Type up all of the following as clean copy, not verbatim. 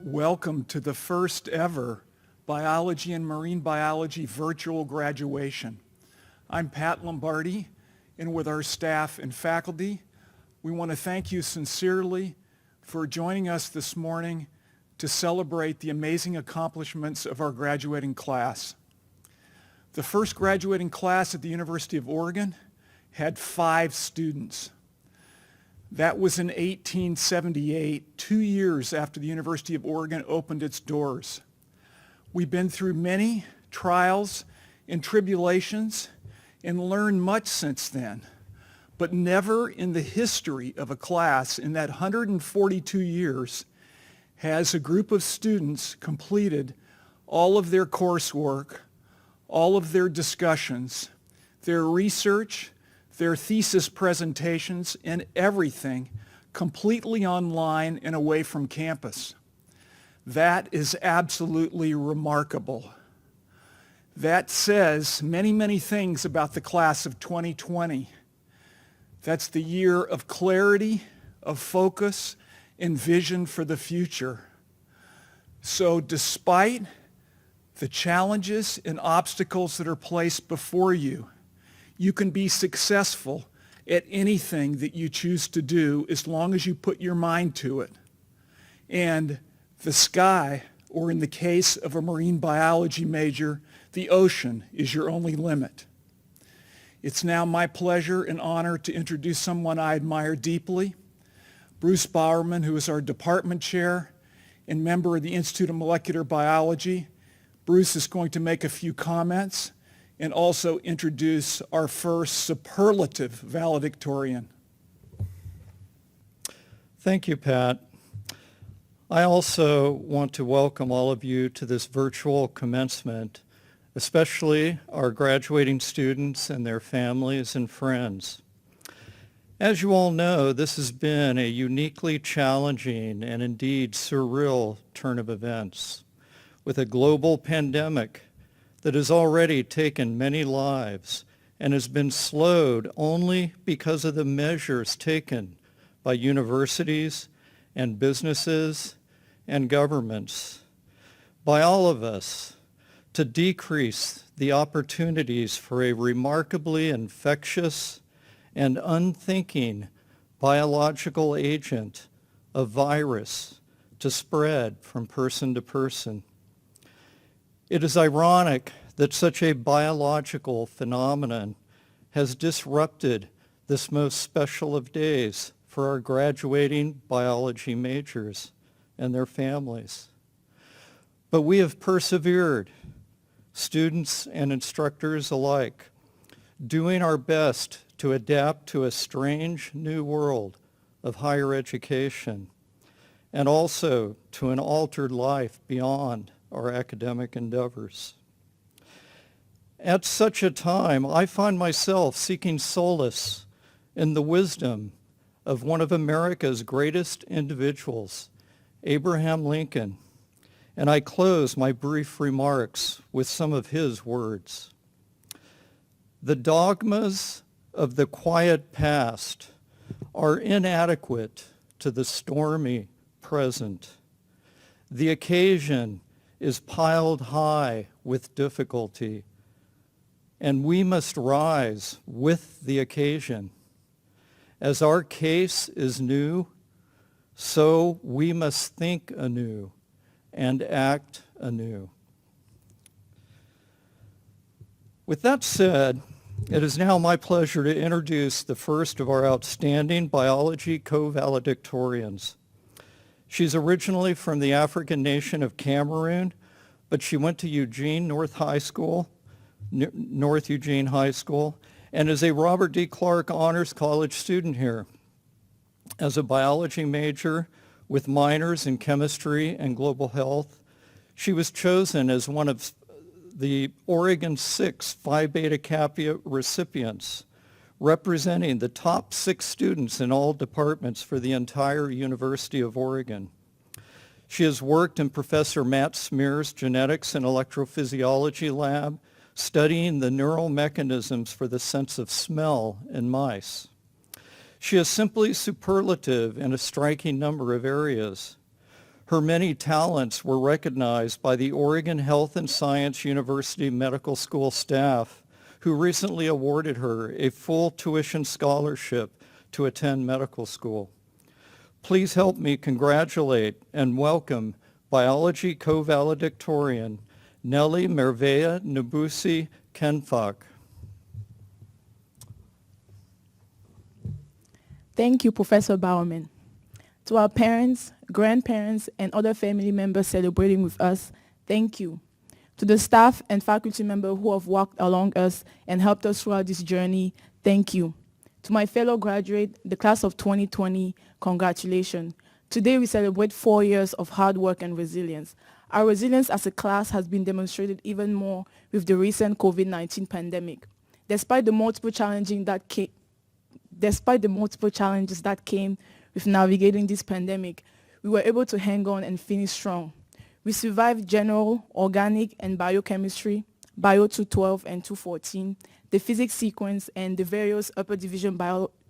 Welcome to the first ever Biology and Marine Biology virtual graduation. I'm Pat Lombardi, and with our staff and faculty, we want to thank you sincerely for joining us this morning to celebrate the amazing accomplishments of our graduating class. The first graduating class at the University of Oregon had 5 students. That was in 1878, 2 years after the University of Oregon opened its doors. We've been through many trials and tribulations and learned much since then, but never in the history of a class in that 142 years has a group of students completed all of their coursework, all of their discussions, their research, their thesis presentations, and everything completely online and away from campus. That is absolutely remarkable. That says many, many things about the class of 2020. That's the year of clarity, of focus, and vision for the future. So despite the challenges and obstacles that are placed before you, you can be successful at anything that you choose to do as long as you put your mind to it. And the sky, or in the case of a marine biology major, the ocean is your only limit. It's now my pleasure and honor to introduce someone I admire deeply, Bruce Bowerman, who is our department chair and member of the Institute of Molecular Biology. Bruce is going to make a few comments and also introduce our first superlative valedictorian. Thank you, Pat. I also want to welcome all of you to this virtual commencement, especially our graduating students and their families and friends. As you all know, this has been a uniquely challenging and indeed surreal turn of events, with a global pandemic that has already taken many lives and has been slowed only because of the measures taken by universities and businesses and governments, by all of us, to decrease the opportunities for a remarkably infectious and unthinking biological agent, a virus, to spread from person to person. It is ironic that such a biological phenomenon has disrupted this most special of days for our graduating biology majors and their families. But we have persevered, students and instructors alike, doing our best to adapt to a strange new world of higher education and also to an altered life beyond our academic endeavors. At such a time, I find myself seeking solace in the wisdom of one of America's greatest individuals, Abraham Lincoln, and I close my brief remarks with some of his words. The dogmas of the quiet past are inadequate to the stormy present. The occasion is piled high with difficulty, and we must rise with the occasion. As our case is new, so we must think anew and act anew. With that said, it is now my pleasure to introduce the first of our outstanding biology co-valedictorians. She's originally from the African nation of Cameroon, but she went to Eugene North Eugene High School, and is a Robert D. Clark Honors College student here. As a biology major with minors in chemistry and global health, she was chosen as one of the Oregon 6 Phi Beta Kappa recipients, representing the top 6 students in all departments for the entire University of Oregon. She has worked in Professor Matt Smear's Genetics and Electrophysiology lab, studying the neural mechanisms for the sense of smell in mice. She is simply superlative in a striking number of areas. Her many talents were recognized by the Oregon Health and Science University Medical School staff, who recently awarded her a full tuition scholarship to attend medical school. Please help me congratulate and welcome biology co-valedictorian Nelly Merveya Nabusi Kenfak. Thank you, Professor Bowerman. To our parents, grandparents, and other family members celebrating with us, thank you. To the staff and faculty members who have walked along us and helped us throughout this journey, thank you. To my fellow graduate, the class of 2020, congratulations. Today we celebrate 4 years of hard work and resilience. Our resilience as a class has been demonstrated even more with the recent COVID-19 pandemic. Despite the multiple challenges that came with navigating this pandemic, we were able to hang on and finish strong. We survived general, organic, and biochemistry, Bio 212 and 214, the physics sequence, and the various upper division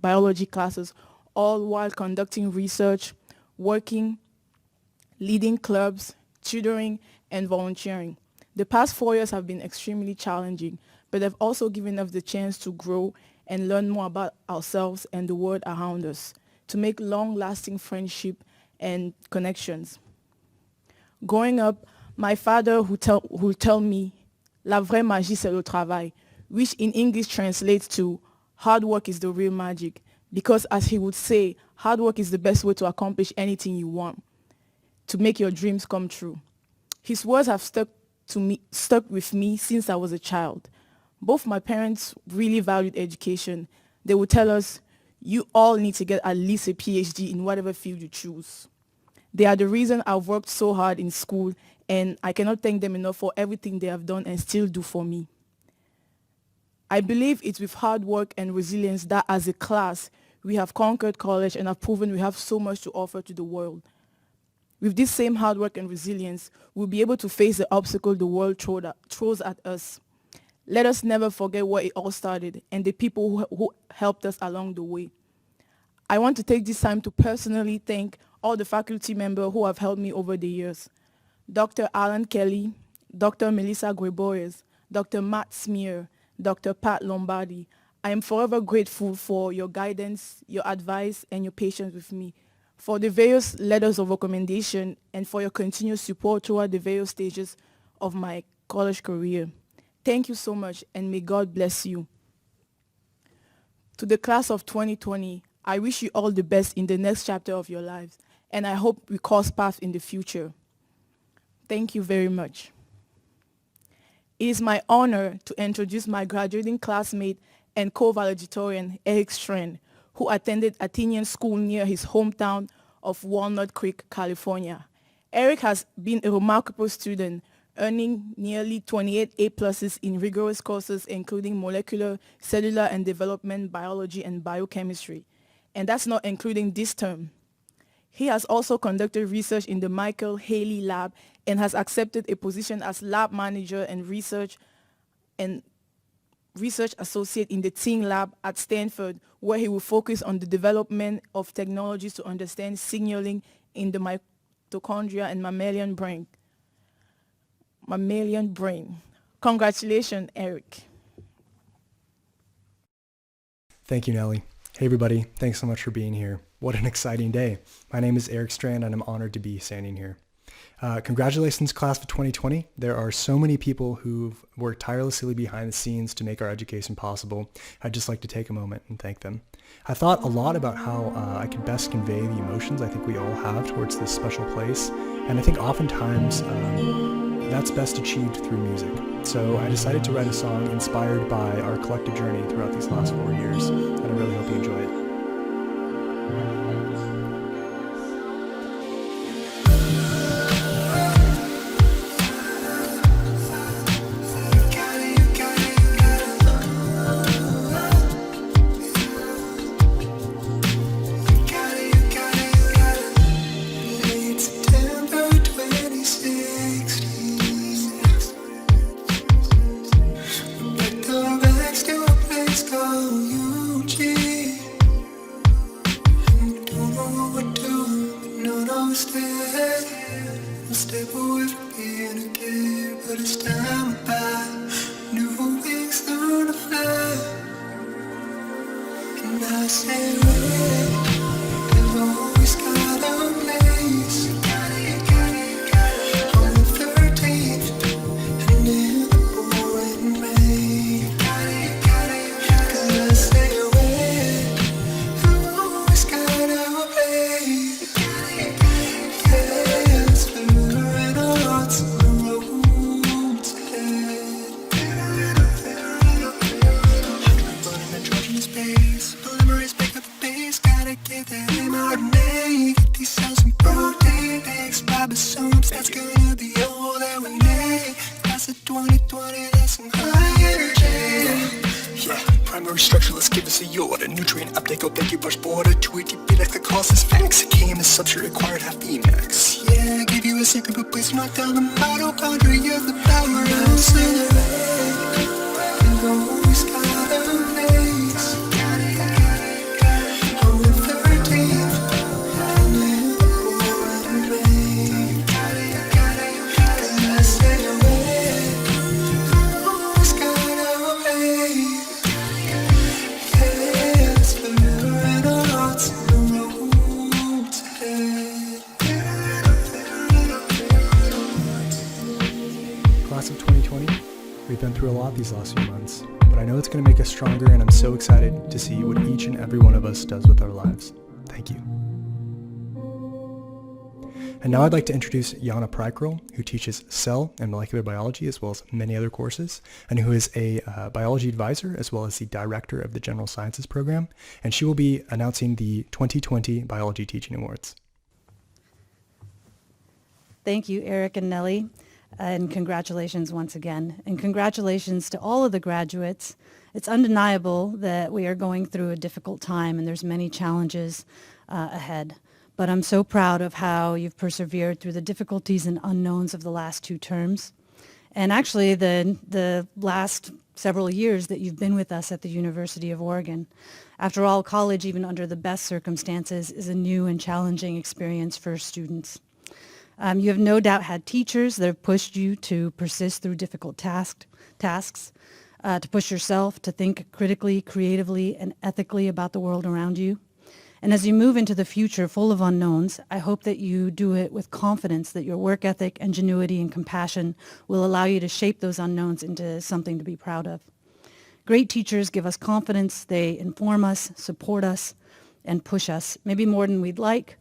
biology classes, all while conducting research, working, leading clubs, tutoring, and volunteering. The past 4 years have been extremely challenging, but have also given us the chance to grow and learn more about ourselves and the world around us, to make long-lasting friendship and connections. Growing up, my father would tell me, la vraie magie c'est le travail, which in English translates to hard work is the real magic, because as he would say, hard work is the best way to accomplish anything you want, to make your dreams come true. His words have stuck with me since I was a child. Both my parents really valued education. They would tell us, you all need to get at least a PhD in whatever field you choose. They are the reason I've worked so hard in school, and I cannot thank them enough for everything they have done and still do for me. I believe it's with hard work and resilience that as a class, we have conquered college and have proven we have so much to offer to the world. With this same hard work and resilience, we'll be able to face the obstacle the world throws at us. Let us never forget where it all started and the people who helped us along the way. I want to take this time to personally thank all the faculty members who have helped me over the years. Dr. Alan Kelly, Dr. Melissa Gregorius, Dr. Matt Smear, Dr. Pat Lombardi. I am forever grateful for your guidance, your advice, and your patience with me, for the various letters of recommendation, and for your continued support throughout the various stages of my college career. Thank you so much, and may God bless you. To the class of 2020, I wish you all the best in the next chapter of your lives, and I hope we cross paths in the future. Thank you very much. It is my honor to introduce my graduating classmate and co-valedictorian, Eric Strand, who attended Athenian School near his hometown of Walnut Creek, California. Eric has been a remarkable student, earning nearly 28 A+ in rigorous courses including molecular, cellular, and development biology and biochemistry. And that's not including this term. He has also conducted research in the Michael Haley Lab and has accepted a position as lab manager and research associate in the Ting Lab at Stanford, where he will focus on the development of technologies to understand signaling in the mitochondria and mammalian brain. Congratulations, Eric. Thank you, Nelly. Hey everybody, thanks so much for being here. What an exciting day. My name is Eric Strand and I'm honored to be standing here. Congratulations, class of 2020. There are so many people who've worked tirelessly behind the scenes to make our education possible. I'd just like to take a moment and thank them. I thought a lot about how I could best convey the emotions I think we all have towards this special place, and I think oftentimes that's best achieved through music. So I decided to write a song inspired by our collective journey throughout these last 4 years, and I really hope you enjoy it. this time about new wings learn to fly. And I say, we've always got a place on the 13th and in the pouring rain. 'Cause I say, we've always got a place. Yes, we're in our hearts on the roads ahead. Running a Trojan space, polymerase pick up the pace. Gotta get that mRNA, get these cells in protein. Thanks ribosomes, that's gonna be all that we need. That's a 2020, that's some high energy. Yeah, primary structure, let's give us a yacht. A nutrient uptake, oh thank you, brush border. 2 ATP, like the cost is facts. Came as substrate required, half Emacs. Yeah, I give you a secret, but please knock down the mitochondria, the power of cigarette. We've always got a place on the 13th and in the pouring rain. 'Cause I say we've always got a place. Yes, we're in our hearts on the roads ahead. Class of 2020, we've been through a lot these last few months, but I know it's going to make us stronger, and I'm so excited to see what each and every one of us does with our lives. Thank you. And now I'd like to introduce Jana Prykrol, who teaches cell and molecular biology as well as many other courses, and who is a biology advisor as well as the director of the General Sciences program, and she will be announcing the 2020 Biology Teaching Awards. Thank you, Eric and Nellie, and congratulations once again. And congratulations to all of the graduates. It's undeniable that we are going through a difficult time and there's many challenges ahead. But I'm so proud of how you've persevered through the difficulties and unknowns of the last 2 terms. And actually the last several years that you've been with us at the University of Oregon. After all, college, even under the best circumstances, is a new and challenging experience for students. You have no doubt had teachers that have pushed you to persist through difficult tasks, to push yourself to think critically, creatively, and ethically about the world around you. And as you move into the future full of unknowns, I hope that you do it with confidence that your work ethic, ingenuity, and compassion will allow you to shape those unknowns into something to be proud of. Great teachers give us confidence. They inform us, support us, and push us, maybe more than we'd like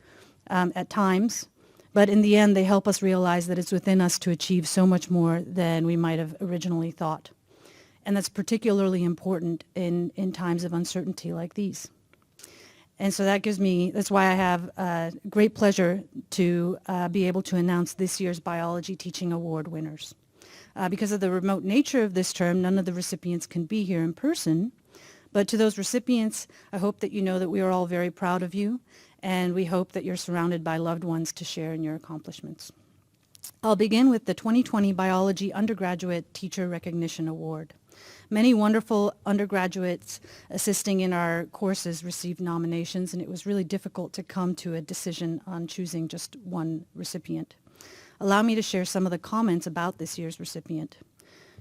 at times. But in the end, they help us realize that it's within us to achieve so much more than we might have originally thought. And that's particularly important in times of uncertainty like these. And so that's why I have great pleasure to be able to announce this year's Biology Teaching Award winners. Because of the remote nature of this term, none of the recipients can be here in person. But to those recipients, I hope that you know that we are all very proud of you, and we hope that you're surrounded by loved ones to share in your accomplishments. I'll begin with the 2020 Biology Undergraduate Teacher Recognition Award. Many wonderful undergraduates assisting in our courses received nominations, and it was really difficult to come to a decision on choosing just one recipient. Allow me to share some of the comments about this year's recipient.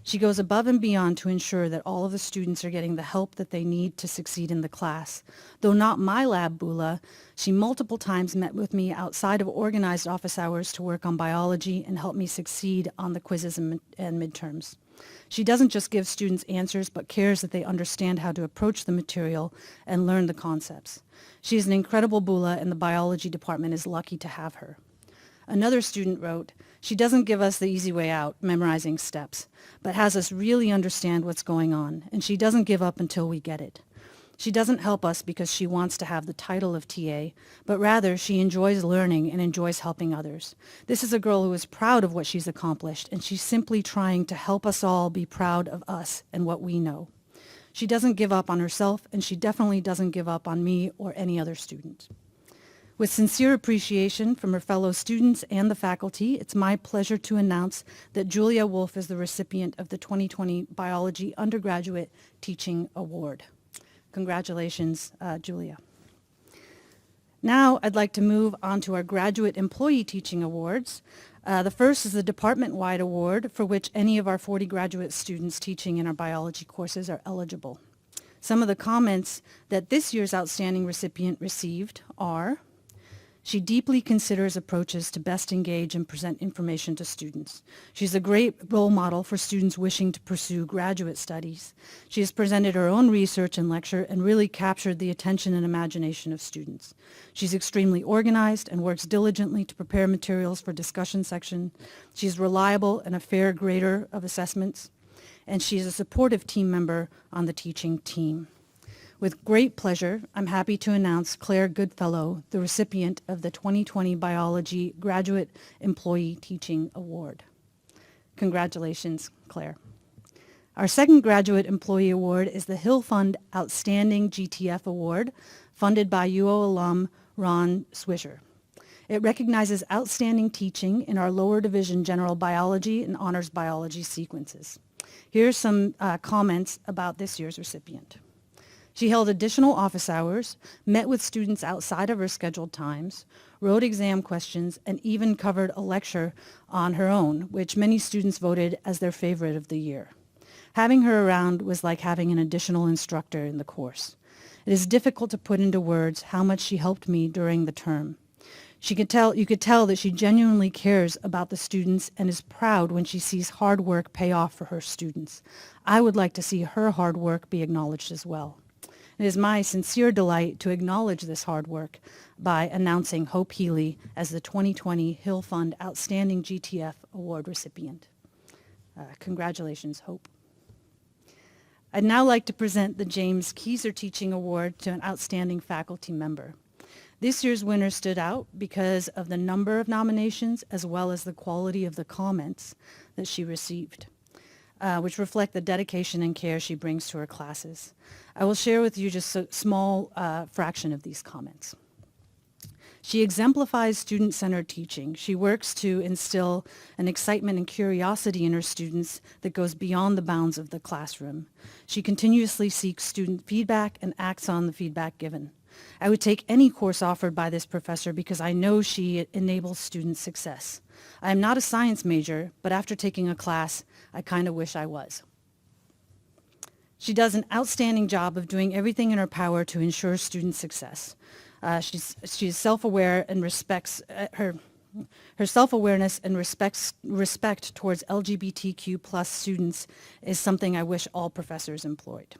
She goes above and beyond to ensure that all of the students are getting the help that they need to succeed in the class. Though not my lab bula, she multiple times met with me outside of organized office hours to work on biology and help me succeed on the quizzes and midterms. She doesn't just give students answers, but cares that they understand how to approach the material and learn the concepts. She is an incredible bula, and the biology department is lucky to have her. Another student wrote, "She doesn't give us the easy way out, memorizing steps, but has us really understand what's going on, and she doesn't give up until we get it. She doesn't help us because she wants to have the title of TA, but rather she enjoys learning and enjoys helping others. This is a girl who is proud of what she's accomplished, and she's simply trying to help us all be proud of us and what we know. She doesn't give up on herself, and she definitely doesn't give up on me or any other student." With sincere appreciation from her fellow students and the faculty, it's my pleasure to announce that Julia Wolf is the recipient of the 2020 Biology Undergraduate Teaching Award. Congratulations, Julia. Now I'd like to move on to our Graduate Employee Teaching Awards. The first is the department-wide award for which any of our 40 graduate students teaching in our biology courses are eligible. Some of the comments that this year's outstanding recipient received are: she deeply considers approaches to best engage and present information to students. She's a great role model for students wishing to pursue graduate studies. She has presented her own research and lecture and really captured the attention and imagination of students. She's extremely organized and works diligently to prepare materials for discussion section. She's reliable and a fair grader of assessments. And she is a supportive team member on the teaching team. With great pleasure, I'm happy to announce Claire Goodfellow, the recipient of the 2020 Biology Graduate Employee Teaching Award. Congratulations, Claire. Our second Graduate Employee Award is the Hill Fund Outstanding GTF Award, funded by UO alum Ron Swisher. It recognizes outstanding teaching in our lower division general biology and honors biology sequences. Here are some comments about this year's recipient. She held additional office hours, met with students outside of her scheduled times, wrote exam questions, and even covered a lecture on her own, which many students voted as their favorite of the year. Having her around was like having an additional instructor in the course. It is difficult to put into words how much she helped me during the term. You could tell that she genuinely cares about the students and is proud when she sees hard work pay off for her students. I would like to see her hard work be acknowledged as well. It is my sincere delight to acknowledge this hard work by announcing Hope Healy as the 2020 Hill Fund Outstanding GTF Award recipient. Congratulations, Hope. I'd now like to present the James Keyser Teaching Award to an outstanding faculty member. This year's winner stood out because of the number of nominations as well as the quality of the comments that she received, which reflect the dedication and care she brings to her classes. I will share with you just a small fraction of these comments. She exemplifies student-centered teaching. She works to instill an excitement and curiosity in her students that goes beyond the bounds of the classroom. She continuously seeks student feedback and acts on the feedback given. I would take any course offered by this professor because I know she enables student success. I am not a science major, but after taking a class, I kind of wish I was. She does an outstanding job of doing everything in her power to ensure student success. She's self-aware and respects her self-awareness and respect towards LGBTQ plus students is something I wish all professors employed.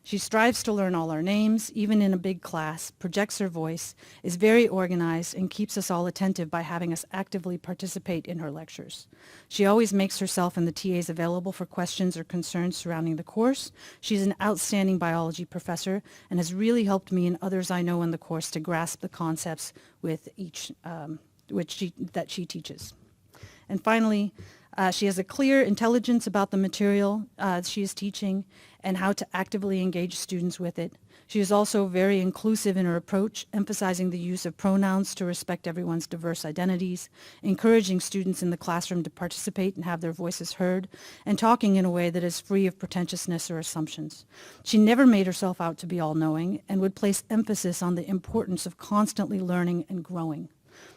She strives to learn all our names, even in a big class, projects her voice, is very organized, and keeps us all attentive by having us actively participate in her lectures. She always makes herself and the TAs available for questions or concerns surrounding the course. She's an outstanding biology professor and has really helped me and others I know in the course to grasp the concepts with each that she teaches. And finally, she has a clear intelligence about the material she is teaching and how to actively engage students with it. She is also very inclusive in her approach, emphasizing the use of pronouns to respect everyone's diverse identities, encouraging students in the classroom to participate and have their voices heard, and talking in a way that is free of pretentiousness or assumptions. She never made herself out to be all-knowing and would place emphasis on the importance of constantly learning and growing.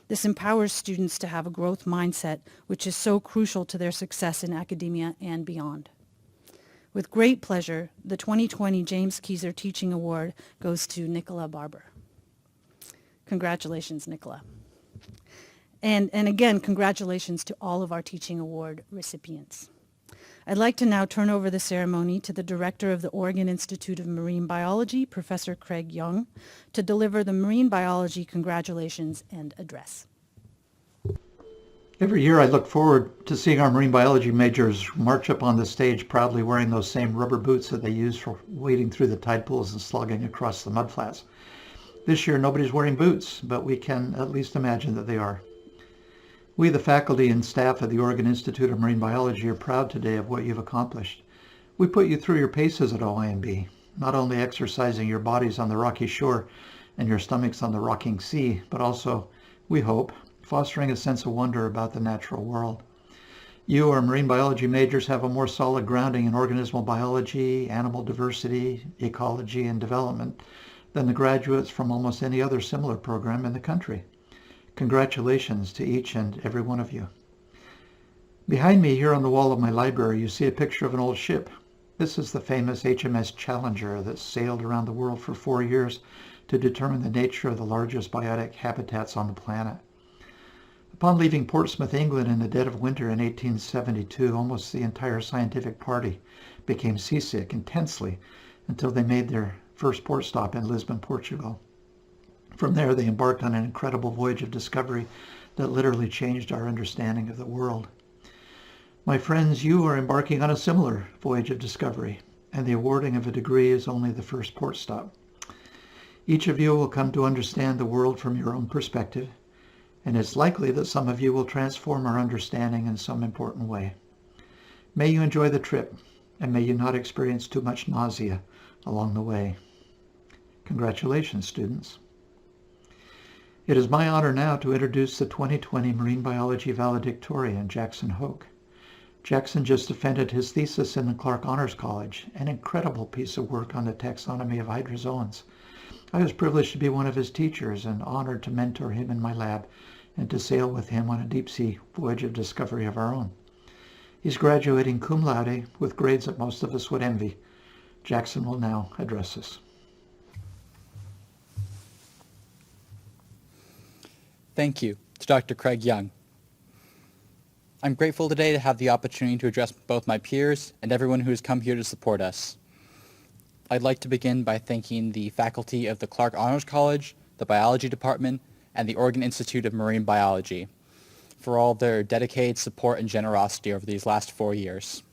This empowers students to have a growth mindset, which is so crucial to their success in academia and beyond. With great pleasure, the 2020 James Keyser Teaching Award goes to Nicola Barber. Congratulations, Nicola. And again, congratulations to all of our Teaching Award recipients. I'd like to now turn over the ceremony to the Director of the Oregon Institute of Marine Biology, Professor Craig Young, to deliver the Marine Biology Congratulations and Address. Every year I look forward to seeing our marine biology majors march up on the stage proudly wearing those same rubber boots that they use for wading through the tide pools and slugging across the mudflats. This year nobody's wearing boots, but we can at least imagine that they are. We, the faculty and staff at the Oregon Institute of Marine Biology, are proud today of what you've accomplished. We put you through your paces at OIMB, not only exercising your bodies on the rocky shore and your stomachs on the rocking sea, but also, we hope, fostering a sense of wonder about the natural world. You, our marine biology majors, have a more solid grounding in organismal biology, animal diversity, ecology, and development than the graduates from almost any other similar program in the country. Congratulations to each and every one of you. Behind me here on the wall of my library, you see a picture of an old ship. This is the famous HMS Challenger that sailed around the world for 4 years to determine the nature of the largest biotic habitats on the planet. Upon leaving Portsmouth, England in the dead of winter in 1872, almost the entire scientific party became seasick intensely until they made their first port stop in Lisbon, Portugal. From there, they embarked on an incredible voyage of discovery that literally changed our understanding of the world. My friends, you are embarking on a similar voyage of discovery, and the awarding of a degree is only the first port stop. Each of you will come to understand the world from your own perspective, and it's likely that some of you will transform our understanding in some important way. May you enjoy the trip, and may you not experience too much nausea along the way. Congratulations, students. It is my honor now to introduce the 2020 Marine Biology valedictorian, Jackson Hoke. Jackson just defended his thesis in the Clark Honors College, an incredible piece of work on the taxonomy of hydrozoans. I was privileged to be one of his teachers and honored to mentor him in my lab and to sail with him on a deep-sea voyage of discovery of our own. He's graduating cum laude with grades that most of us would envy. Jackson will now address us. Thank you to Dr. Craig Young. I'm grateful today to have the opportunity to address both my peers and everyone who has come here to support us. I'd like to begin by thanking the faculty of the Clark Honors College, the Biology Department, and the Oregon Institute of Marine Biology for all their dedicated support and generosity over these last 4 years.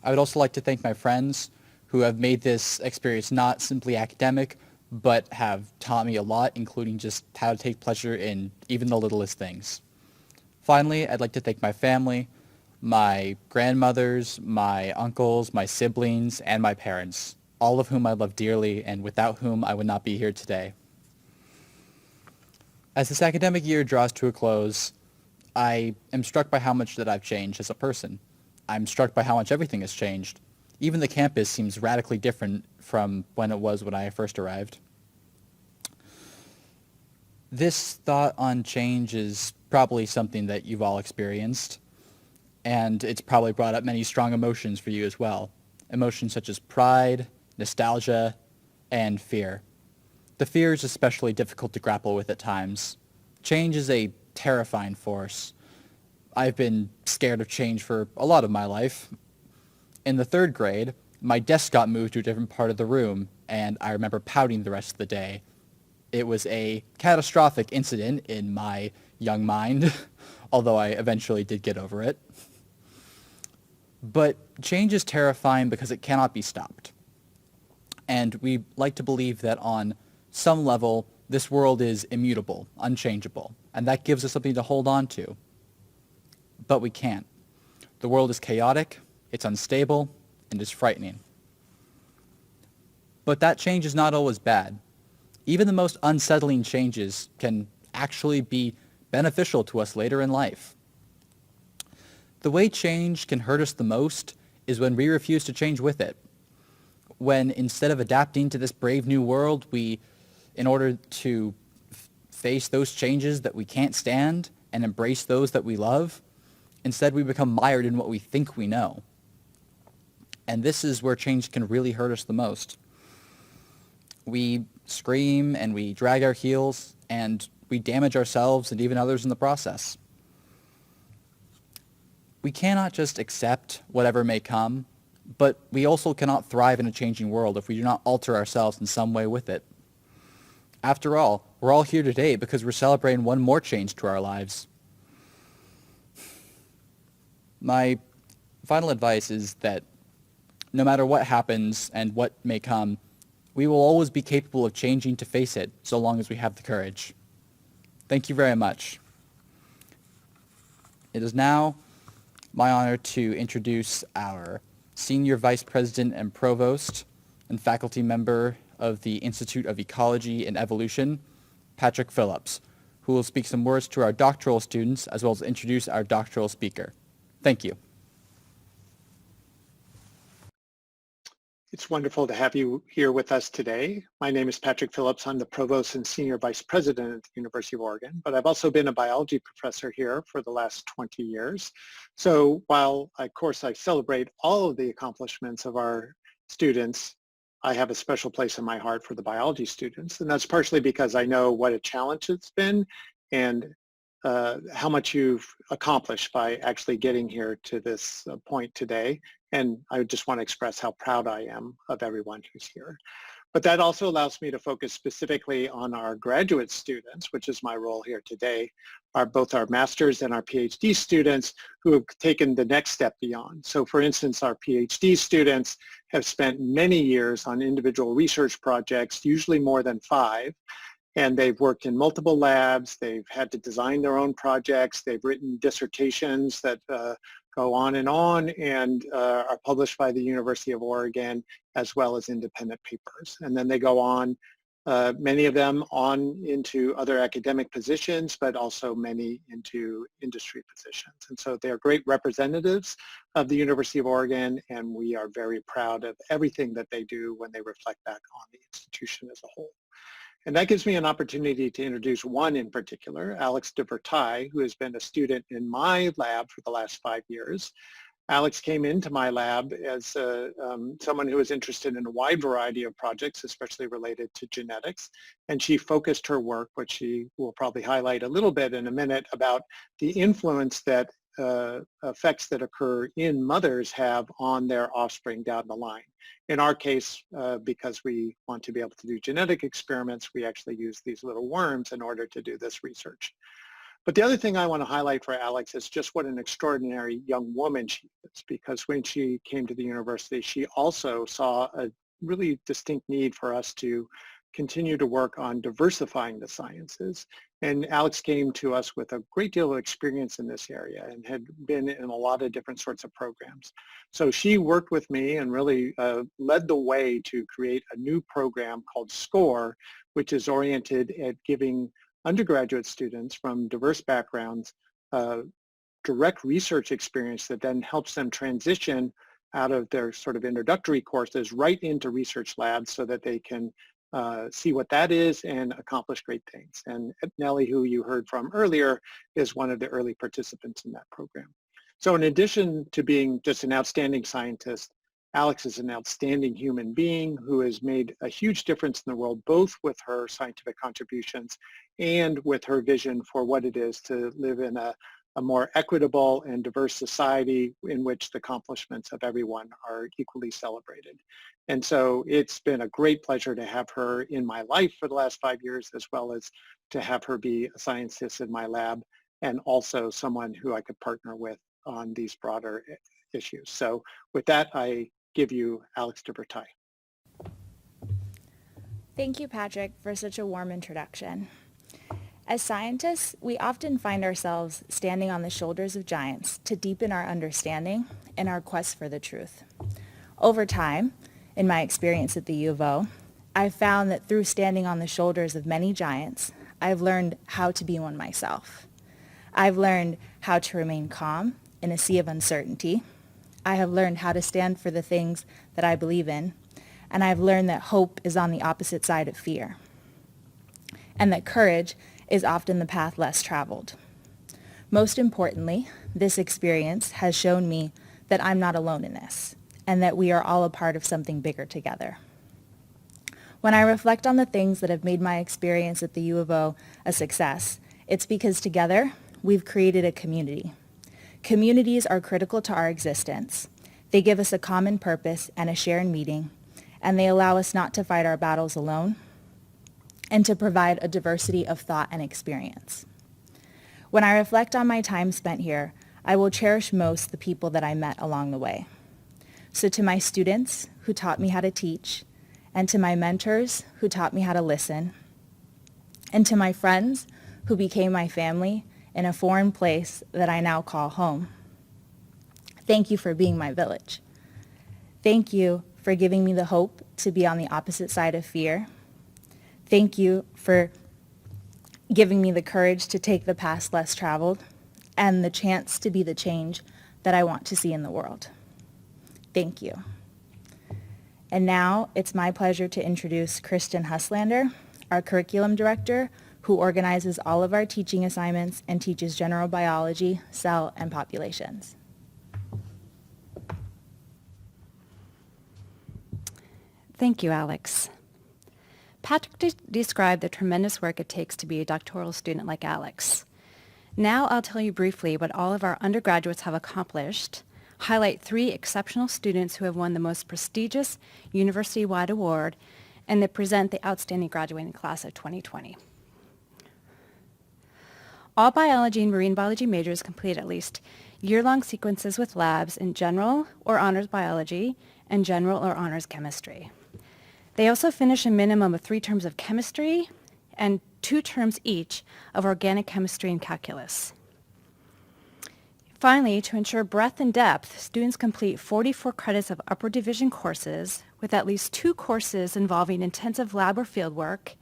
I would also like to thank my friends who have made this experience not simply academic, but have taught me a lot, including just how to take pleasure in even the littlest things. Finally, I'd like to thank my family, my grandmothers, my uncles, my siblings, and my parents, all of whom I love dearly and without whom I would not be here today. As this academic year draws to a close, I am struck by how much that I've changed as a person. I'm struck by how much everything has changed. Even the campus seems radically different from when it was when I first arrived. This thought on change is probably something that you've all experienced, and it's probably brought up many strong emotions for you as well. Emotions such as pride, nostalgia, and fear. The fear is especially difficult to grapple with at times. Change is a terrifying force. I've been scared of change for a lot of my life. In the 3rd grade, my desk got moved to a different part of the room, and I remember pouting the rest of the day. It was a catastrophic incident in my young mind, although I eventually did get over it. But change is terrifying because it cannot be stopped. And we like to believe that on some level, this world is immutable, unchangeable, and that gives us something to hold on to. But we can't. The world is chaotic, it's unstable, and it's frightening. But that change is not always bad. Even the most unsettling changes can actually be beneficial to us later in life. The way change can hurt us the most is when we refuse to change with it. When instead of adapting to this brave new world, we, in order to face those changes that we can't stand and embrace those that we love, instead we become mired in what we think we know. And this is where change can really hurt us the most. We scream and we drag our heels and we damage ourselves and even others in the process. We cannot just accept whatever may come, but we also cannot thrive in a changing world if we do not alter ourselves in some way with it. After all, we're all here today because we're celebrating one more change to our lives. My final advice is that no matter what happens and what may come, we will always be capable of changing to face it so long as we have the courage. Thank you very much. It is now my honor to introduce our Senior Vice President and Provost and faculty member of the Institute of Ecology and Evolution, Patrick Phillips, who will speak some words to our doctoral students as well as introduce our doctoral speaker. Thank you. It's wonderful to have you here with us today. My name is Patrick Phillips. I'm the Provost and Senior Vice President at the University of Oregon, but I've also been a biology professor here for the last 20 years. So while, of course, I celebrate all of the accomplishments of our students, I have a special place in my heart for the biology students, and that's partially because I know what a challenge it's been and how much you've accomplished by actually getting here to this point today. And I just want to express how proud I am of everyone who's here. But that also allows me to focus specifically on our graduate students, which is my role here today, both our master's and our PhD students who have taken the next step beyond. So for instance, our PhD students have spent many years on individual research projects, usually more than 5, and they've worked in multiple labs. They've had to design their own projects. They've written dissertations that go on and are published by the University of Oregon, as well as independent papers. And then they go on, many of them on into other academic positions, but also many into industry positions. And so they're great representatives of the University of Oregon, and we are very proud of everything that they do when they reflect back on the institution as a whole. And that gives me an opportunity to introduce one in particular, Alex de Vertay, who has been a student in my lab for the last 5 years. Alex came into my lab as someone who was interested in a wide variety of projects, especially related to genetics. And she focused her work, which she will probably highlight a little bit in a minute, about the influence that effects that occur in mothers have on their offspring down the line. In our case, because we want to be able to do genetic experiments, we actually use these little worms in order to do this research. But the other thing I want to highlight for Alex is just what an extraordinary young woman she is, because when she came to the university, she also saw a really distinct need for us to continue to work on diversifying the sciences. And Alex came to us with a great deal of experience in this area and had been in a lot of different sorts of programs. So she worked with me and really led the way to create a new program called SCORE, which is oriented at giving undergraduate students from diverse backgrounds direct research experience that then helps them transition out of their sort of introductory courses right into research labs so that they can see what that is and accomplish great things. And Nellie, who you heard from earlier, is one of the early participants in that program. So in addition to being just an outstanding scientist, Alex is an outstanding human being who has made a huge difference in the world, both with her scientific contributions and with her vision for what it is to live in a more equitable and diverse society in which the accomplishments of everyone are equally celebrated. And so it's been a great pleasure to have her in my life for the last 5 years, as well as to have her be a scientist in my lab and also someone who I could partner with on these broader issues. So with that, I give you Alex de Vertay. Thank you, Patrick, for such a warm introduction. As scientists, we often find ourselves standing on the shoulders of giants to deepen our understanding and our quest for the truth. Over time, in my experience at the U of O, I've found that through standing on the shoulders of many giants, I've learned how to be one myself. I've learned how to remain calm in a sea of uncertainty. I have learned how to stand for the things that I believe in, and I've learned that hope is on the opposite side of fear, and that courage is often the path less traveled. Most importantly, this experience has shown me that I'm not alone in this, and that we are all a part of something bigger together. When I reflect on the things that have made my experience at the U of O a success, it's because together we've created a community. Communities are critical to our existence. They give us a common purpose and a shared meaning, and they allow us not to fight our battles alone, and to provide a diversity of thought and experience. When I reflect on my time spent here, I will cherish most the people that I met along the way. So to my students who taught me how to teach, and to my mentors who taught me how to listen, and to my friends who became my family in a foreign place that I now call home, thank you for being my village. Thank you for giving me the hope to be on the opposite side of fear. Thank you for giving me the courage to take the path less traveled and the chance to be the change that I want to see in the world. Thank you. And now it's my pleasure to introduce Kristen Huslander, our curriculum director, who organizes all of our teaching assignments and teaches general biology, cell, and populations. Thank you, Alex. Patrick described the tremendous work it takes to be a doctoral student like Alex. Now I'll tell you briefly what all of our undergraduates have accomplished, highlight 3 exceptional students who have won the most prestigious university-wide award, and then present the outstanding graduating class of 2020. All biology and marine biology majors complete at least year-long sequences with labs in general or honors biology and general or honors chemistry. They also finish a minimum of 3 terms of chemistry and 2 terms each of organic chemistry and calculus. Finally, to ensure breadth and depth, students complete 44 credits of upper division courses with at least 2 courses involving intensive lab or field work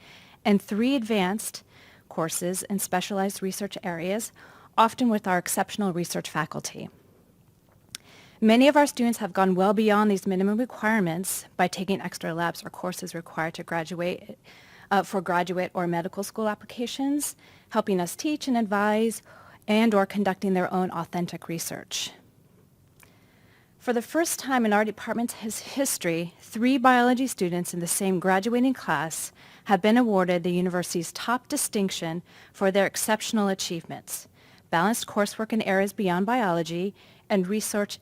and 3 advanced courses in specialized research areas, often with our exceptional research faculty. Many of our students have gone well beyond these minimum requirements by taking extra labs or courses required to graduate for graduate or medical school applications, helping us teach and advise, and or conducting their own authentic research. For the first time in our department's history, 3 biology students in the same graduating class have been awarded the university's top distinction for their exceptional achievements, balanced coursework in areas beyond biology, and research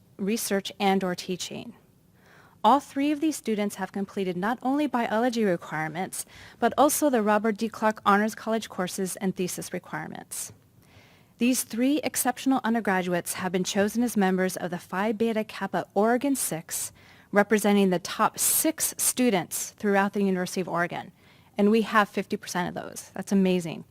and or teaching. All 3 of these students have completed not only biology requirements, but also the Robert D. Clark Honors College courses and thesis requirements. These 3 exceptional undergraduates have been chosen as members of the Phi Beta Kappa Oregon 6, representing the top 6 students throughout the University of Oregon. And we have 50% of those. That's amazing.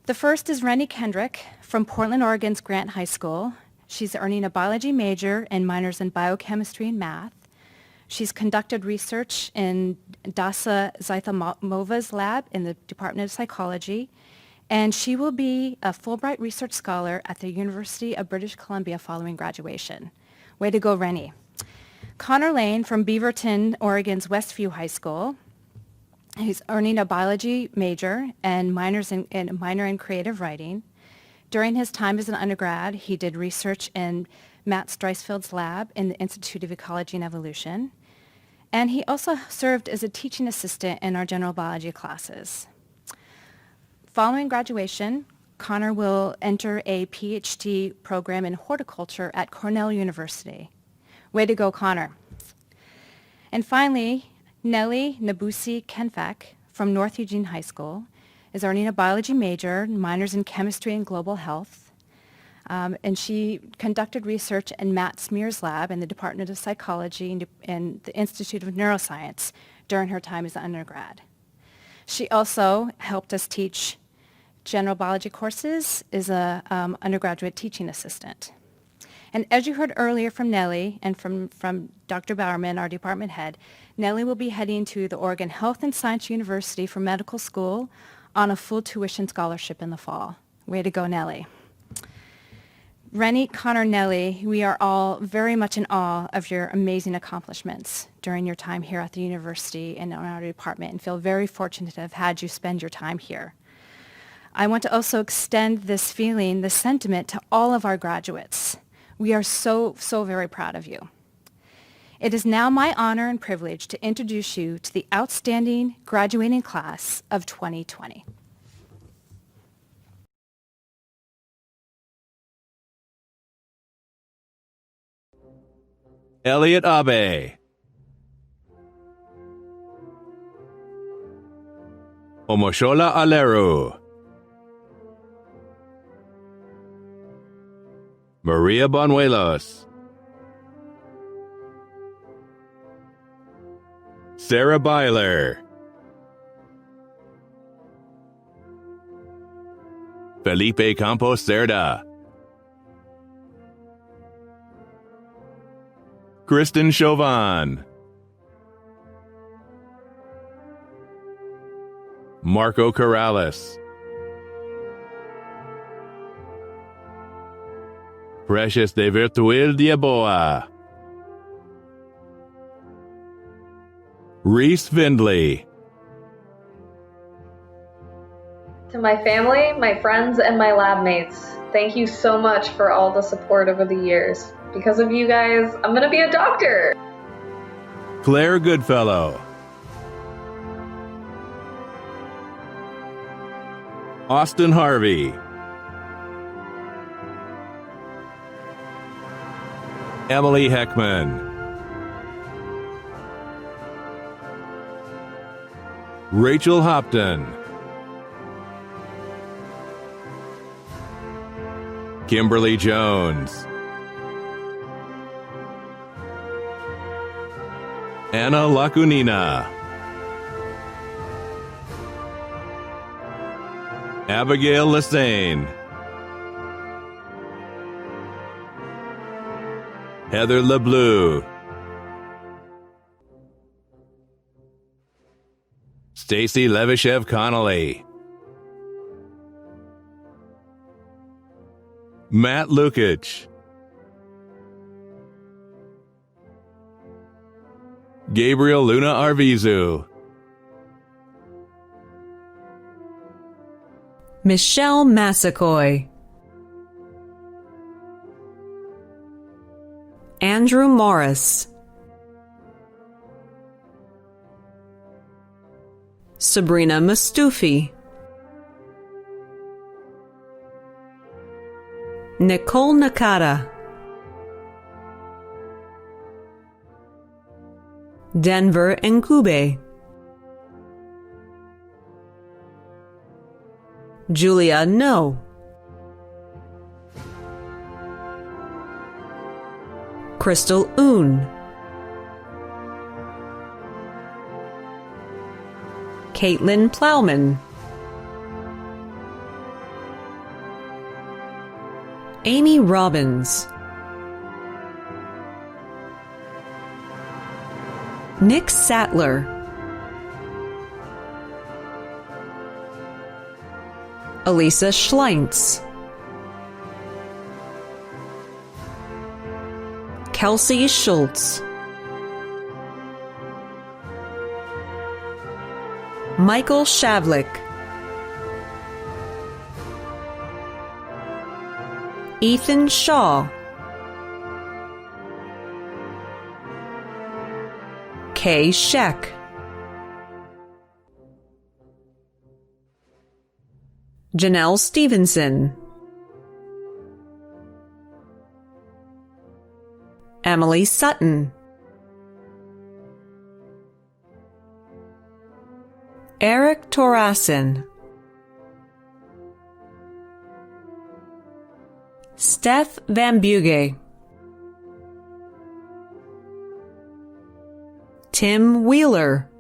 The first is Rennie Kendrick from Portland, Oregon's Grant High School. She's earning a biology major and minors in biochemistry and math. She's conducted research in Dasa Zaithamova's lab in the Department of Psychology, and she will be a Fulbright Research Scholar at the University of British Columbia following graduation. Way to go, Rennie. Connor Lane from Beaverton, Oregon's Westview High School. He's earning a biology major and minor in creative writing. During his time as an undergrad, he did research in Matt Streisfeld's lab in the Institute of Ecology and Evolution. And he also served as a teaching assistant in our general biology classes. Following graduation, Connor will enter a PhD program in horticulture at Cornell University. Way to go, Connor. And finally, Nellie Nabusi Kenfak from North Eugene High School is earning a biology major, minors in chemistry and global health. And she conducted research in Matt Smear's lab in the Department of Psychology and the Institute of Neuroscience during her time as an undergrad. She also helped us teach general biology courses as an undergraduate teaching assistant. And as you heard earlier from Nellie and from Dr. Bowerman, our department head, Nellie will be heading to the Oregon Health and Science University for medical school on a full tuition scholarship in the fall. Way to go, Nellie. Rennie, Connor, Nellie, we are all very much in awe of your amazing accomplishments during your time here at the university and in our department, and feel very fortunate to have had you spend your time here. I want to also extend this feeling, this sentiment, to all of our graduates. We are so, so very proud of you. It is now my honor and privilege to introduce you to the outstanding graduating class of 2020. Elliot Abe. Omoshola Aleru. Maria Banuelos. Sarah Byler. Felipe Campos Cerda. Kristen Chauvin. Marco Corrales. Precious de Virtuil Diaboa. Reese Findley. To my family, my friends, and my lab mates, thank you so much for all the support over the years. Because of you guys, I'm gonna be a doctor! Claire Goodfellow. Austin Harvey. Emily Heckman. Rachel Hopton. Kimberly Jones. Anna Lacunina. Abigail Lassane. Heather LeBleu. Stacy Levashev Connolly. Matt Lukic. Gabriel Luna Arvizu. Michelle Massacoy. Andrew Morris. Sabrina Mastufi. Nicole Nakata. Denver Nkube. Julia No. Crystal Un. Caitlin Plowman. Amy Robbins. Nick Sattler. Elisa Schleintz. Kelsey Schultz. Michael Shavlik. Ethan Shaw. Kay Sheck. Janelle Stevenson. Emily Sutton. Eric Torasin. Steph Van Buge. Tim Wheeler.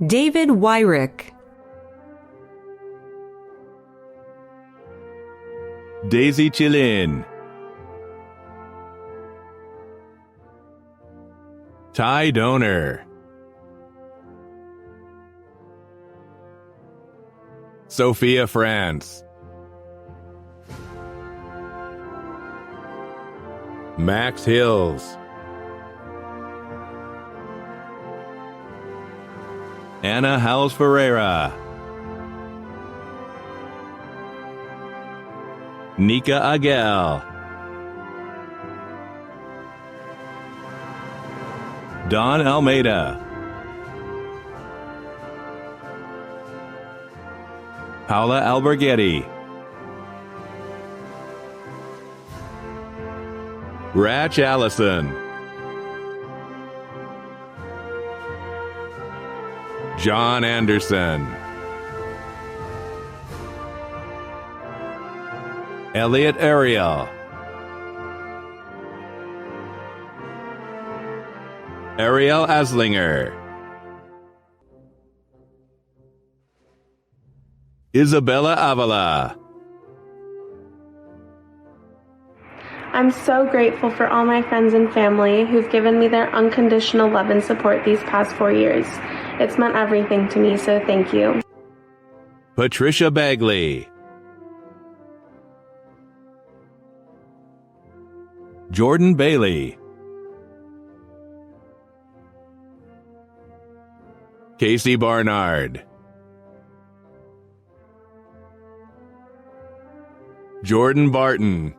David Wyrick. Daisy Chilin. Ty Donor. Sophia France. Max Hills. Anna Howells Ferreira. Nika Agel. Don Almeida. Paula Alberghetti. Ratch Allison. John Anderson. Elliot Ariel. Ariel Aslinger. Isabella Avala. I'm so grateful for all my friends and family who've given me their unconditional love and support these past 4 years. It's meant everything to me, so thank you. Patricia Bagley. Jordan Bailey. Casey Barnard, Jordan Barton,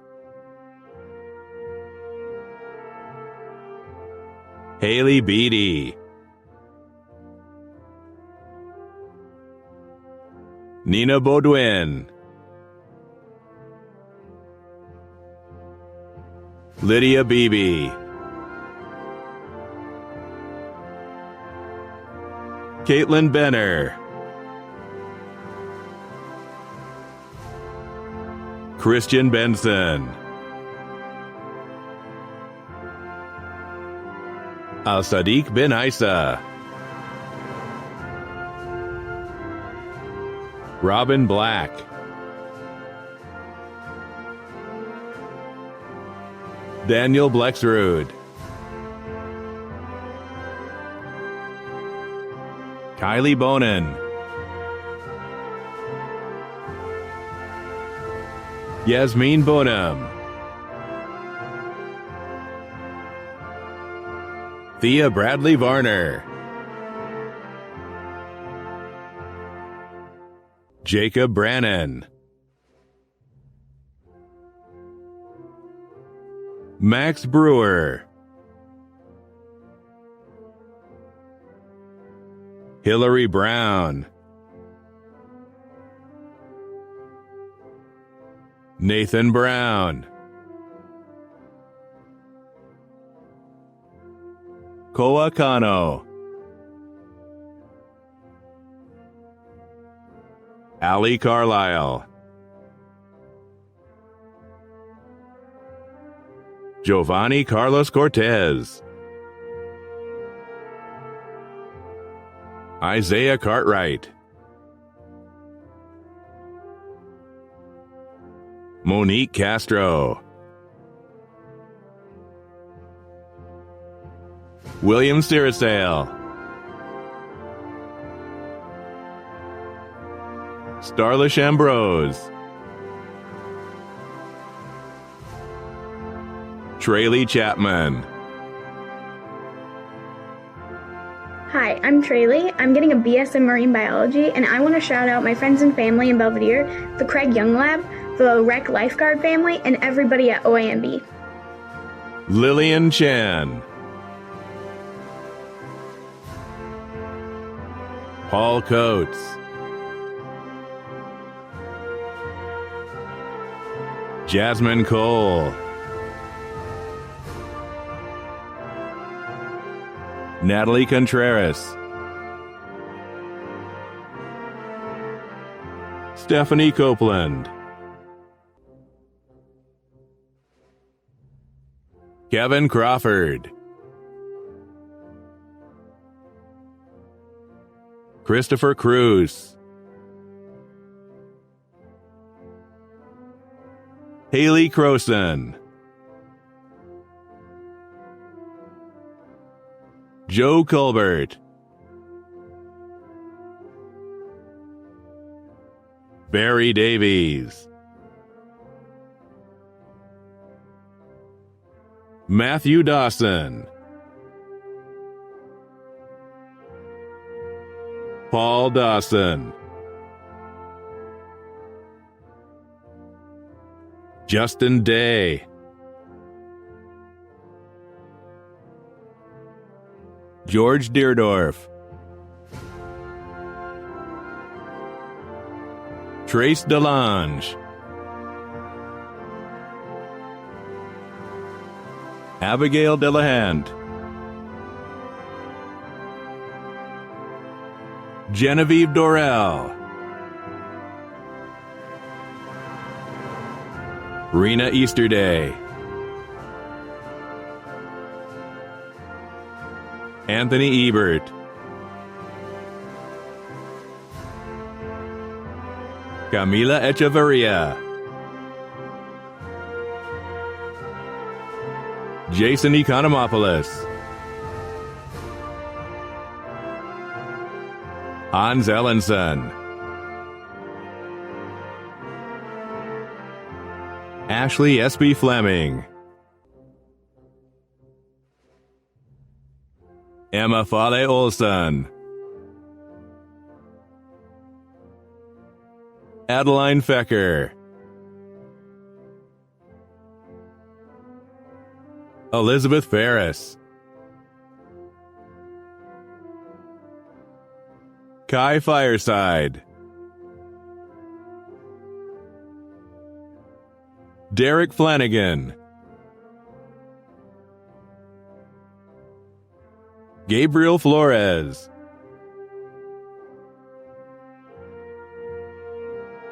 Haley Beatty, Nina Baudouin, Lydia Beebe, Caitlin Benner, Christian Benson, Al-Sadiq bin Isa, Robin Black, Daniel Blexrud, Kylie Bonin, Yasmin Bonham, Thea Bradley Varner, Jacob Brannon, Max Brewer, Hillary Brown, Nathan Brown, Koa Kano, Ali Carlisle, Giovanni Carlos Cortez, Isaiah Cartwright, Monique Castro, William Sirasale, Starlish Ambrose, Traylee Chapman. Hi, I'm Traylee. I'm getting a BS in Marine Biology, and I want to shout out my friends and family in Belvedere, the Craig Young Lab, the Rec Lifeguard family, and everybody at OAMB. Lillian Chan, Paul Coates, Jasmine Cole, Natalie Contreras, Stephanie Copeland, Kevin Crawford, Christopher Cruz, Haley Croson, Joe Colbert, Barry Davies, Matthew Dawson, Paul Dawson, Justin Day, George Deerdorf, Trace Delange, Abigail Delahunt, Genevieve Dorel, Rena Easterday, Anthony Ebert, Camila Echeverria, Jason Economopoulos, Hans Ellenson, Ashley S.B. Fleming, Emma Fale Olson, Adeline Fecker, Elizabeth Ferris, Kai Fireside, Derek Flanagan, Gabriel Flores,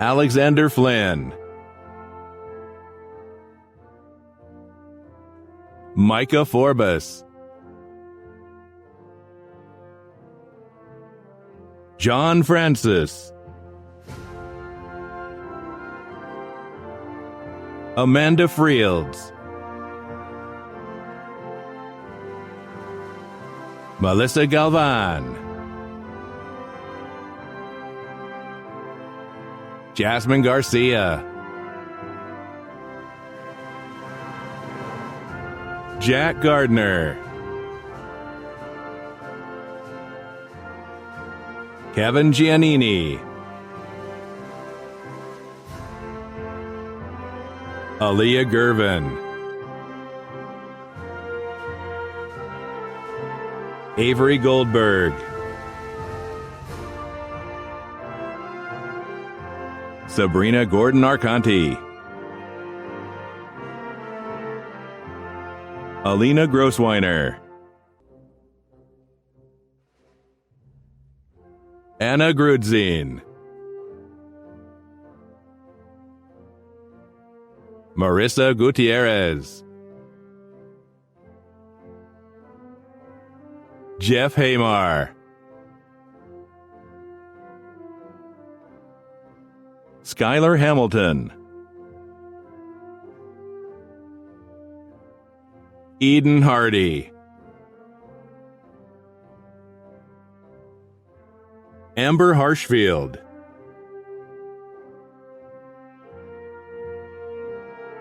Alexander Flynn, Micah Forbes, John Francis, Amanda Fields, Melissa Galvan, Jasmine Garcia, Jack Gardner, Kevin Giannini, Aaliyah Gervin, Avery Goldberg, Sabrina Gordon Arcanti, Alina Grossweiner, Anna Grudzin, Marissa Gutierrez, Jeff Haymar, Skylar Hamilton, Eden Hardy, Amber Harshfield,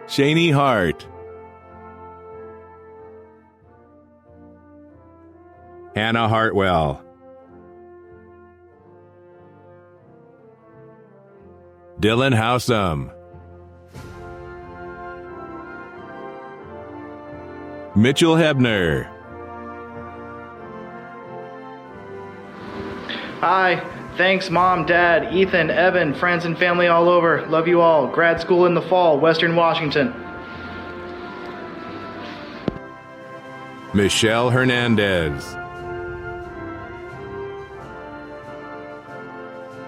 Shani Hart, Hannah Hartwell, Dylan Howsam, Mitchell Hebner, Hi, thanks Mom, Dad, Ethan, Evan, friends and family all over. Love you all. Grad school in the fall, Western Washington. Michelle Hernandez,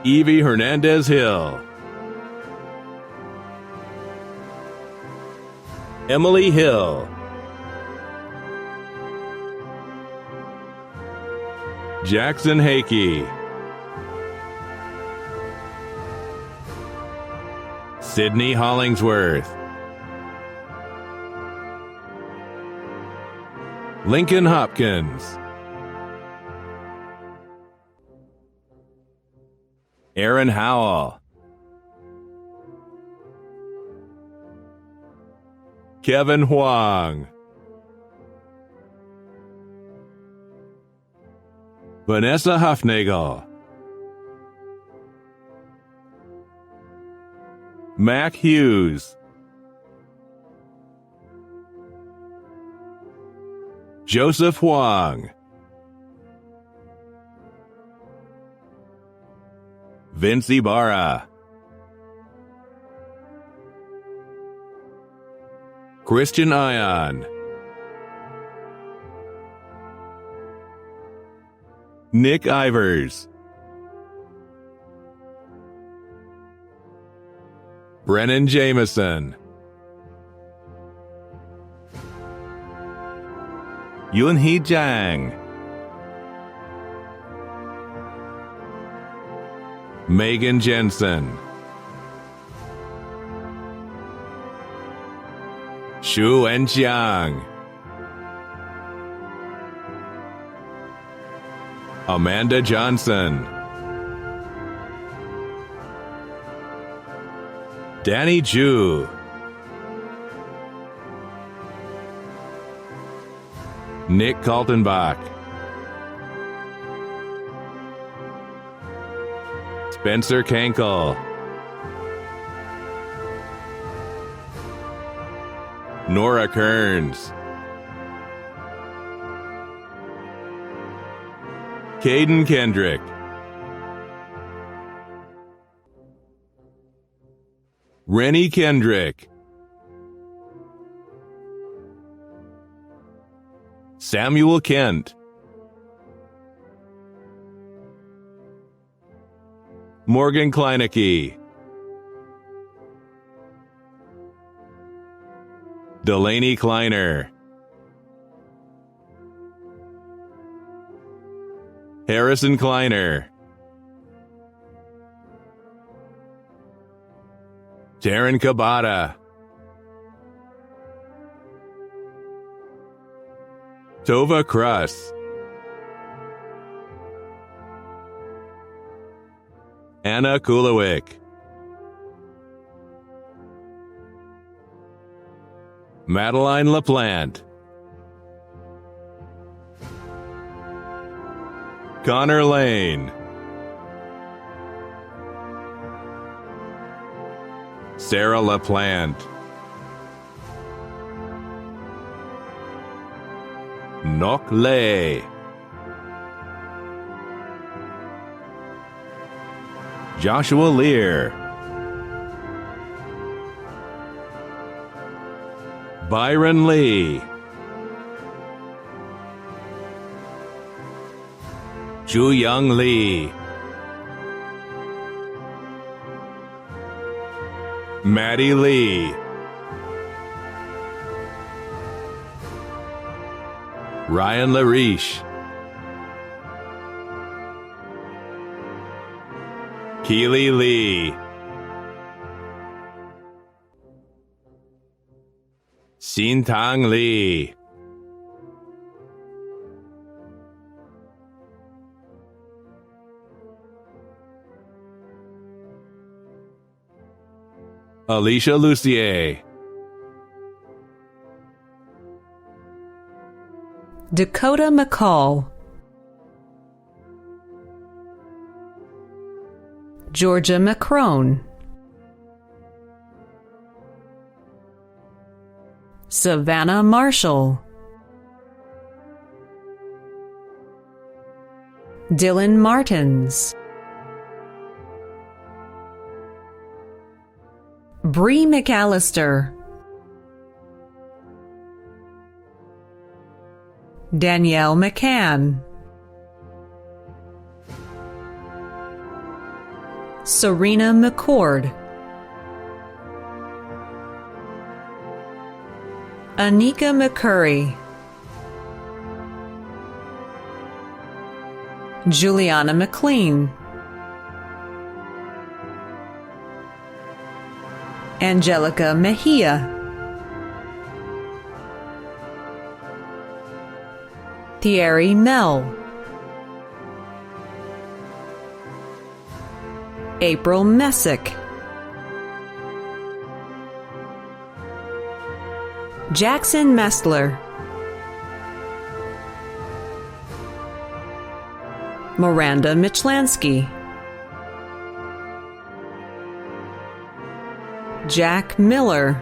Evie Hernandez Hill, Emily Hill, Jackson Hakey, Sydney Hollingsworth, Lincoln Hopkins, Aaron Howell, Kevin Huang, Vanessa Huffnagel, Mac Hughes, Joseph Huang, Vince Ibarra, Christian Ion, Nick Ivers, Brennan Jameson, Yunhee Jang, Megan Jensen, Shu Enxiang, Amanda Johnson, Danny Ju, Nick Kaltenbach, Spencer Kankel, Nora Kearns, Caden Kendrick, Rennie Kendrick, Samuel Kent, Morgan Kleinecke, Delaney Kleiner, Harrison Kleiner, Taryn Kabata, Tova Kruss, Anna Kulowick, Madeline LaPlante, Connor Lane, Sarah LaPlante, Nok Lay, Joshua Lear, Byron Lee, Ju Young Lee, Maddie Lee, Ryan Lariche, Keely Lee, Xin Tang Lee, Alicia Lucier, Dakota McCall, Georgia McCrone, Savannah Marshall, Dylan Martins, Bree McAllister, Danielle McCann, Serena McCord, Anika McCurry, Juliana McLean, Angelica Mejia, Thierry Mell, April Messick, Jackson Messler, Miranda Michlansky, Jack Miller,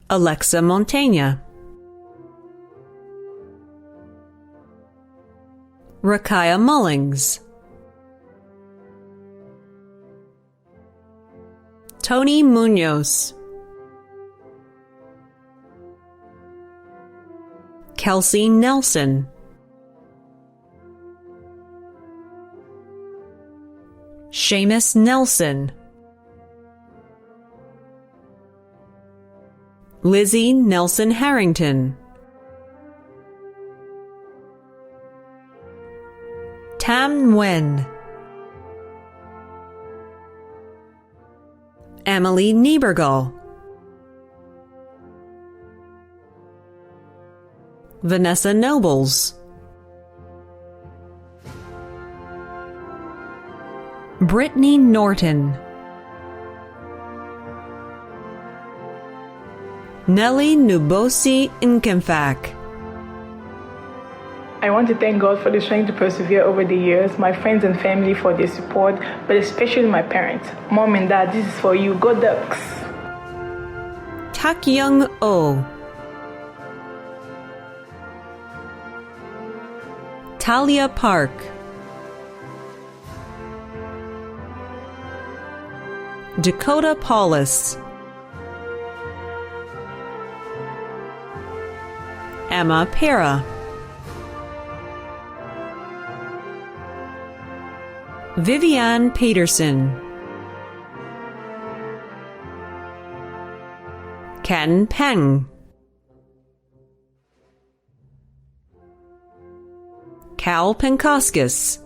Alexa Montaigne, Rakaya Mullings, Tony Munoz, Kelsey Nelson, Seamus Nelson, Lizzie Nelson Harrington, Tam Nguyen, Emily Niebergall, Vanessa Nobles, Brittany Norton, Nellie Nubosi Nkemfak, I want to thank God for the strength to persevere over the years, my friends and family for their support, but especially my parents. Mom and Dad, this is for you. Go Ducks! Tak Young Oh. Talia Park. Dakota Paulus. Emma Pera. Vivian Peterson. Ken Peng. Cal Penkoskis.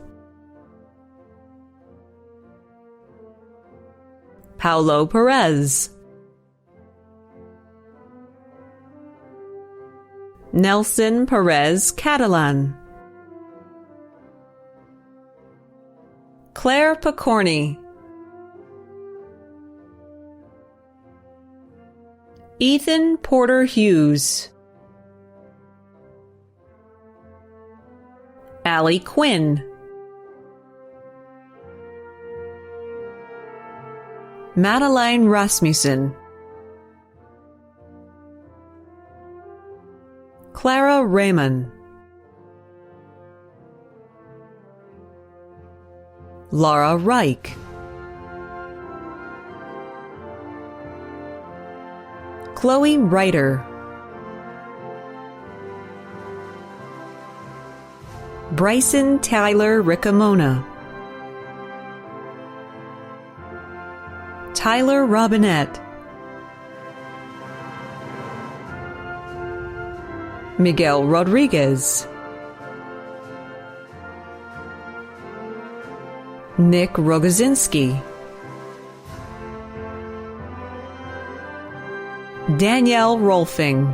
Paulo Perez. Nelson Perez Catalan. Claire Picorni. Ethan Porter Hughes. Allie Quinn. Madeline Rasmussen. Clara Raymond. Laura Reich. Chloe Reiter. Bryson Tyler Riccomona. Tyler Robinette. Miguel Rodriguez. Nick Rogozinski. Danielle Rolfing.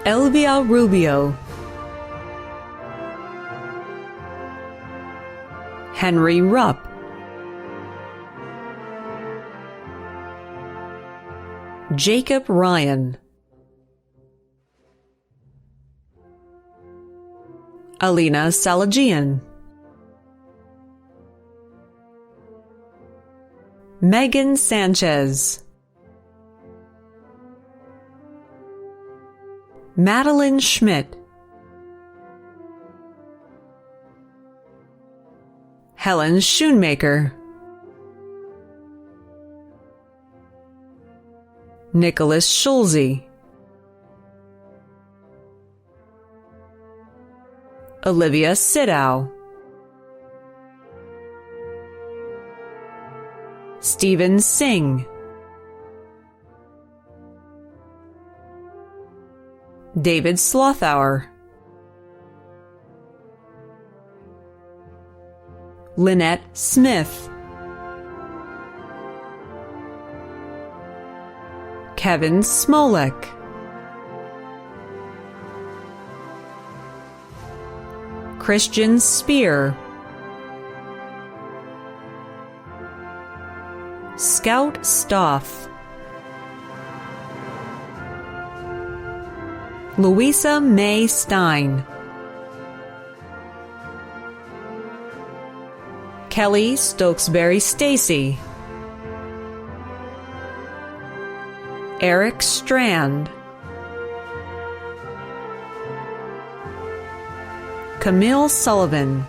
Elvia Rubio. Henry Rupp. Jacob Ryan. Alina Salagian. Megan Sanchez. Madeline Schmidt. Helen Schoonmaker. Nicholas Schulze. Olivia Sidow. Stephen Singh. David Slothour. Lynette Smith. Kevin Smolek. Christian Spear. Scout Stoff. Louisa May Stein. Kelly Stokesbury Stacy. Eric Strand. Camille Sullivan.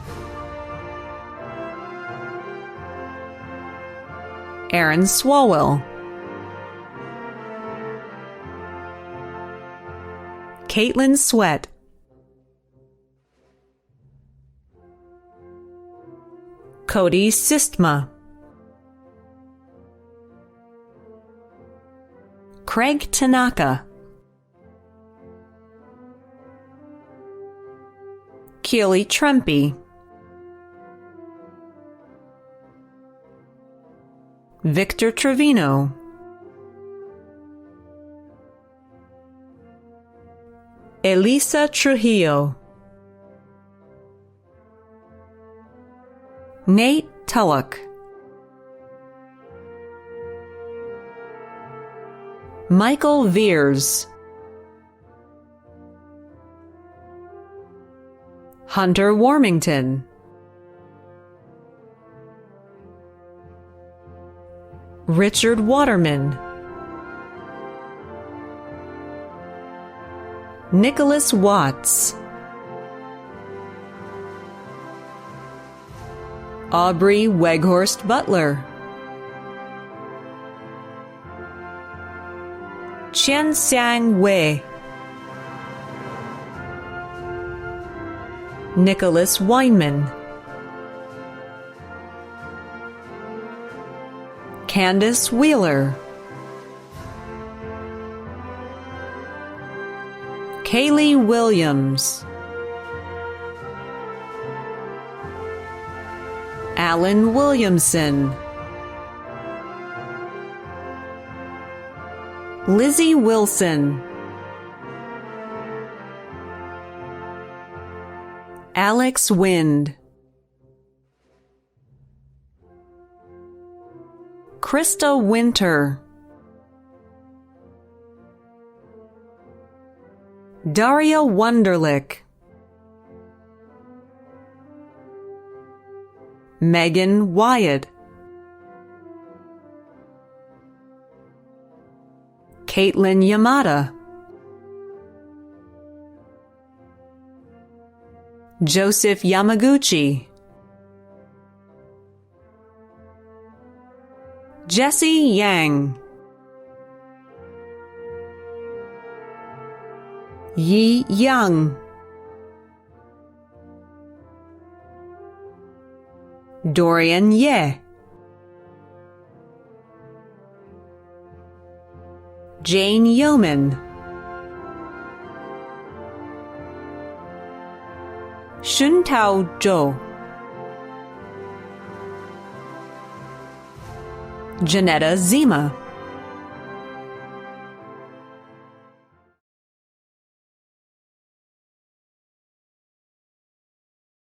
Aaron Swalwell. Caitlin Sweat. Cody Sistma. Craig Tanaka. Keely Trempy. Victor Trevino. Elisa Trujillo. Nate Tullock. Michael Veers. Hunter Warmington, Richard Waterman, Nicholas Watts, Aubrey Weghorst Butler, Qianxiang Wei, Nicholas Weinman, Candace Wheeler, Kaylee Williams, Alan Williamson, Lizzie Wilson, Alex Wind, Krista Winter, Daria Wunderlich, Megan Wyatt, Caitlin Yamada, Joseph Yamaguchi, Jesse Yang, Yi Yang, Dorian Ye, Jane Yeoman, Xuntao Zhou, Janetta Zima,